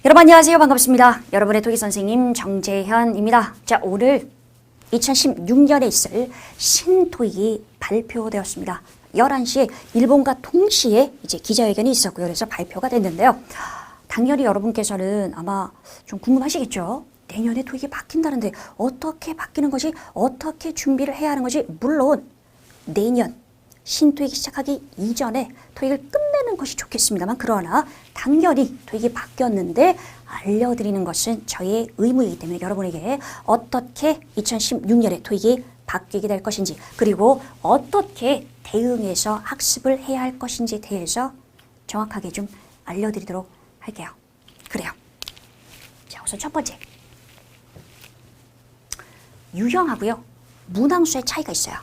여러분 안녕하세요. 반갑습니다. 여러분의 토익 선생님 정재현입니다. 자, 오늘 2016년에 있을 신토익이 발표되었습니다. 11시에 일본과 동시에 이제 기자회견이 있었고요. 그래서 발표가 됐는데요. 당연히 여러분께서는 아마 좀 궁금하시겠죠? 내년에 토익이 바뀐다는데 어떻게 바뀌는 것이, 어떻게 준비를 해야 하는 것이, 물론 내년 신토익 시작하기 이전에 토익을 끝내는 것이 좋겠습니다만, 그러나 당연히 토익이 바뀌었는데 알려드리는 것은 저의 의무이기 때문에 여러분에게 어떻게 2016년에 토익이 바뀌게 될 것인지, 그리고 어떻게 대응해서 학습을 해야 할 것인지에 대해서 정확하게 좀 알려드리도록 할게요. 그래요. 자, 우선 첫 번째, 유형하고요 문항수의 차이가 있어요.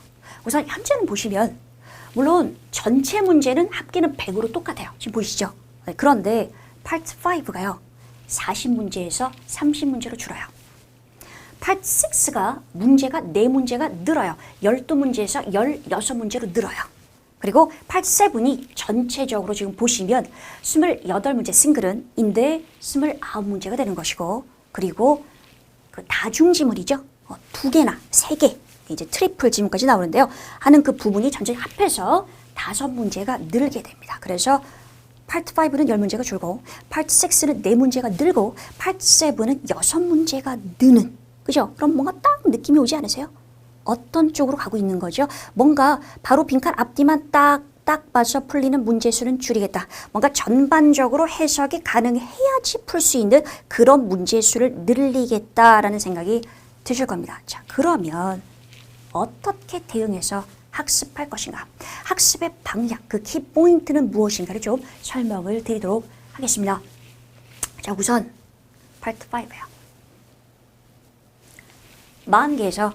우선 현재는 보시면 물론 전체 문제는 합계는 100으로 똑같아요. 지금 보이시죠? 그런데 파트 5가요 40문제에서 30문제로 줄어요. 파트 6가 문제가 4문제가 늘어요. 12문제에서 16문제로 늘어요. 그리고 파트 7이 전체적으로 지금 보시면 28문제 싱글은인데 29문제가 되는 것이고, 그리고 그 다중지문이죠. 2개나 3개 이제 트리플 지문까지 나오는데요. 하는 그 부분이 전체 합해서 5문제가 늘게 됩니다. 그래서 파트 5는 10문제가 줄고, 파트 6는 4문제가 늘고, 파트 7은 6문제가 느는, 그죠? 그럼 뭔가 딱 느낌이 오지 않으세요? 어떤 쪽으로 가고 있는 거죠? 뭔가 바로 빈칸 앞뒤만 딱 봐서 풀리는 문제수는 줄이겠다. 뭔가 전반적으로 해석이 가능해야지 풀 수 있는 그런 문제수를 늘리겠다라는 생각이 드실 겁니다. 자, 그러면 어떻게 대응해서 학습할 것인가? 학습의 방향, 그 키포인트는 무엇인가를 좀 설명을 드리도록 하겠습니다. 자, 우선 파트 5예요. 40개에서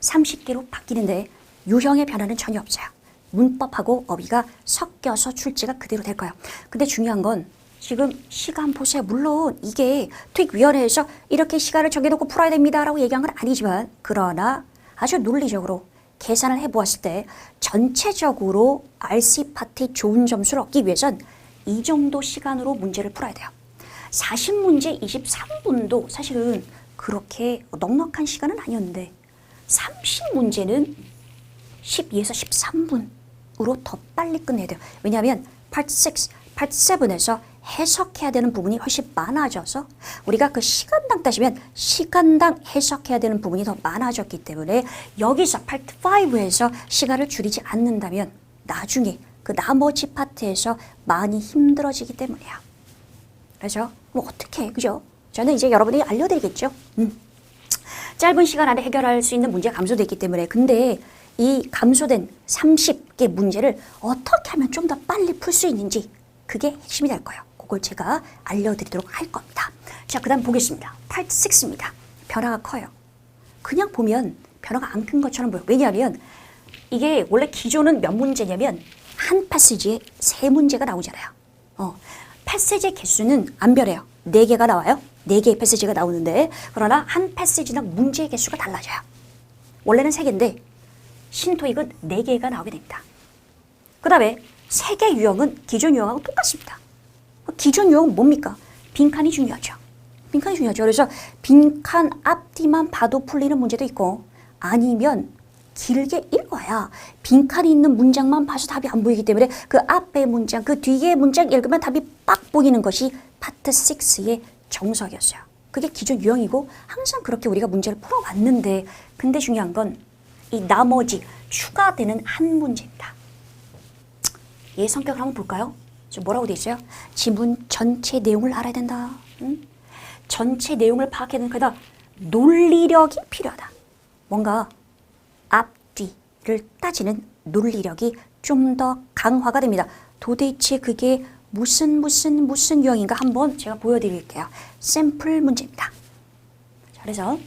30개로 바뀌는데 유형의 변화는 전혀 없어요. 문법하고 어휘가 섞여서 출제가 그대로 될 거예요. 근데 중요한 건 지금 시간 보세요. 물론 이게 토익위원회에서 이렇게 시간을 정해놓고 풀어야 됩니다라고 얘기한 건 아니지만, 그러나 아주 논리적으로 계산을 해보았을 때 전체적으로 RC 파트의 좋은 점수를 얻기 위해선 이 정도 시간으로 문제를 풀어야 돼요. 40문제 23분도 사실은 그렇게 넉넉한 시간은 아니었는데 30문제는 12에서 13분으로 더 빨리 끝내야 돼요. 왜냐하면 파트 6, 파트 7에서 해석해야 되는 부분이 훨씬 많아져서 우리가 그 시간당 따지면 시간당 해석해야 되는 부분이 더 많아졌기 때문에 여기서 파트 5에서 시간을 줄이지 않는다면 나중에 그 나머지 파트에서 많이 힘들어지기 때문이에요. 그래서 뭐 어떻게 해, 그죠? 저는 이제 여러분이 알려드리겠죠. 짧은 시간 안에 해결할 수 있는 문제가 감소됐기 때문에. 근데 이 감소된 30개 문제를 어떻게 하면 좀 더 빨리 풀 수 있는지, 그게 핵심이 될 거예요. 그걸 제가 알려드리도록 할 겁니다. 자, 그 다음 보겠습니다. 파트 6입니다. 변화가 커요. 그냥 보면 변화가 안 큰 것처럼 보여요. 왜냐하면 이게 원래 기존은 몇 문제냐면 한 패시지에 3문제가 나오잖아요. 패시지 개수는 안 변해요. 4개가 나와요. 4개의 패시지가 나오는데, 그러나 한 패시지당 문제의 개수가 달라져요. 원래는 3개인데 신토익은 4개가 나오게 됩니다. 그 다음에 3개 유형은 기존 유형하고 똑같습니다. 기존 유형은 뭡니까? 빈칸이 중요하죠. 빈칸이 중요하죠. 그래서 빈칸 앞뒤만 봐도 풀리는 문제도 있고, 아니면 길게 읽어야 빈칸이 있는 문장만 봐서 답이 안 보이기 때문에 그 앞의 문장, 그 뒤의 문장 읽으면 답이 빡 보이는 것이 파트 6의 정석이었어요. 그게 기존 유형이고 항상 그렇게 우리가 문제를 풀어왔는데, 근데 중요한 건 이 나머지 추가되는 한 문제입니다. 얘 성격을 한번 볼까요? 뭐라고 돼 있어요? 지문 전체 내용을 알아야 된다. 전체 내용을 파악해야 되는 거다. 논리력이 필요하다. 뭔가 앞뒤를 따지는 논리력이 좀 더 강화가 됩니다. 도대체 그게 무슨 유형인가 한번 제가 보여드릴게요. 샘플 문제입니다. 자, 그래서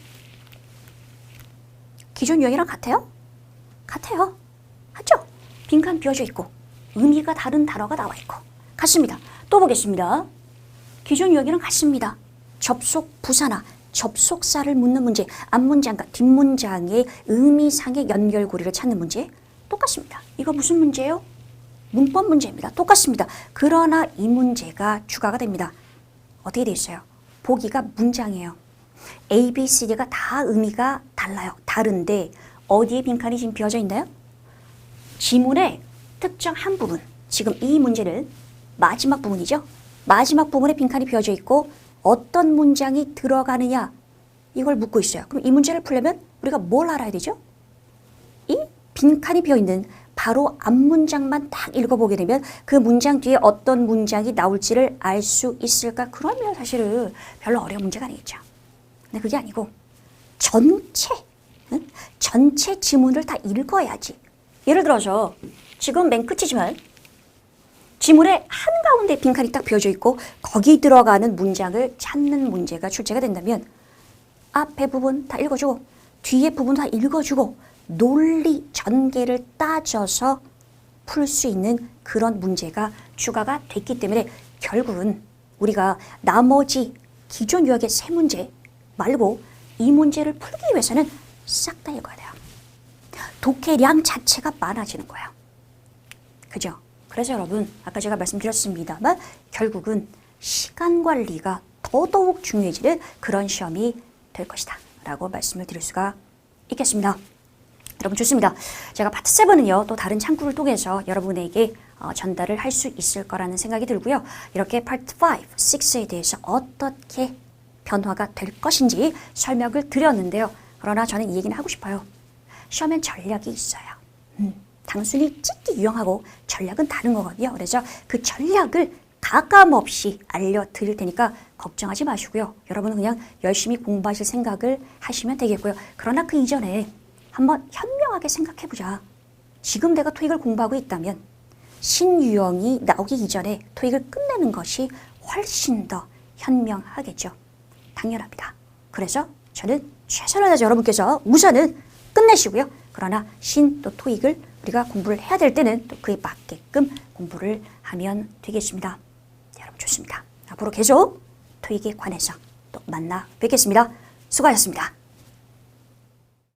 기존 유형이랑 같아요? 같아요. 같죠? 빈칸 비어져 있고 의미가 다른 단어가 나와 있고 같습니다. 또 보겠습니다. 기존 유형이랑 같습니다. 접속 부사나 접속사를 묻는 문제, 앞문장과 뒷문장의 의미상의 연결고리를 찾는 문제 똑같습니다. 이거 무슨 문제예요? 문법 문제입니다. 똑같습니다. 그러나 이 문제가 추가가 됩니다. 어떻게 돼 있어요? 보기가 문장이에요. A, B, C, D가 다 의미가 달라요. 다른데 어디에 빈칸이 지금 비어져 있나요? 지문의 특정 한 부분. 지금 이 문제는 마지막 부분이죠. 마지막 부분에 빈칸이 비어져 있고 어떤 문장이 들어가느냐 이걸 묻고 있어요. 그럼 이 문제를 풀려면 우리가 뭘 알아야 되죠? 이 빈칸이 비어있는 바로 앞 문장만 딱 읽어보게 되면 그 문장 뒤에 어떤 문장이 나올지를 알 수 있을까? 그러면 사실은 별로 어려운 문제가 아니겠죠. 근데 그게 아니고 전체 지문을 다 읽어야지. 예를 들어서 지금 맨 끝이지만 지문의 한가운데 빈칸이 딱 비어져 있고 거기 들어가는 문장을 찾는 문제가 출제가 된다면 앞에 부분 다 읽어주고 뒤에 부분 다 읽어주고 논리 전개를 따져서 풀 수 있는 그런 문제가 추가가 됐기 때문에 결국은 우리가 나머지 기존 유형의 세 문제 말고 이 문제를 풀기 위해서는 싹 다 읽어야 돼요. 독해량 자체가 많아지는 거예요. 그죠? 그래서 여러분 아까 제가 말씀드렸습니다만 결국은 시간 관리가 더더욱 중요해지는 그런 시험이 될 것이다 라고 말씀을 드릴 수가 있겠습니다. 여러분 좋습니다. 제가 파트 7은요 또 다른 창구를 통해서 여러분에게 전달을 할 수 있을 거라는 생각이 들고요. 이렇게 파트 5, 6에 대해서 어떻게 변화가 될 것인지 설명을 드렸는데요. 그러나 저는 이 얘기는 하고 싶어요. 시험엔 전략이 있어요. 단순히 찍기 유형하고 전략은 다른 거거든요. 그래서 그 전략을 가감없이 알려드릴 테니까 걱정하지 마시고요. 여러분은 그냥 열심히 공부하실 생각을 하시면 되겠고요. 그러나 그 이전에 한번 현명하게 생각해보자. 지금 내가 토익을 공부하고 있다면 신유형이 나오기 이전에 토익을 끝내는 것이 훨씬 더 현명하겠죠. 당연합니다. 그래서 저는 최선을 다해서 여러분께서 우선은 끝내시고요. 그러나 또 토익을 우리가 공부를 해야 될 때는 또 그에 맞게끔 공부를 하면 되겠습니다. 여러분 좋습니다. 앞으로 계속 토익에 관해서 또 만나 뵙겠습니다. 수고하셨습니다.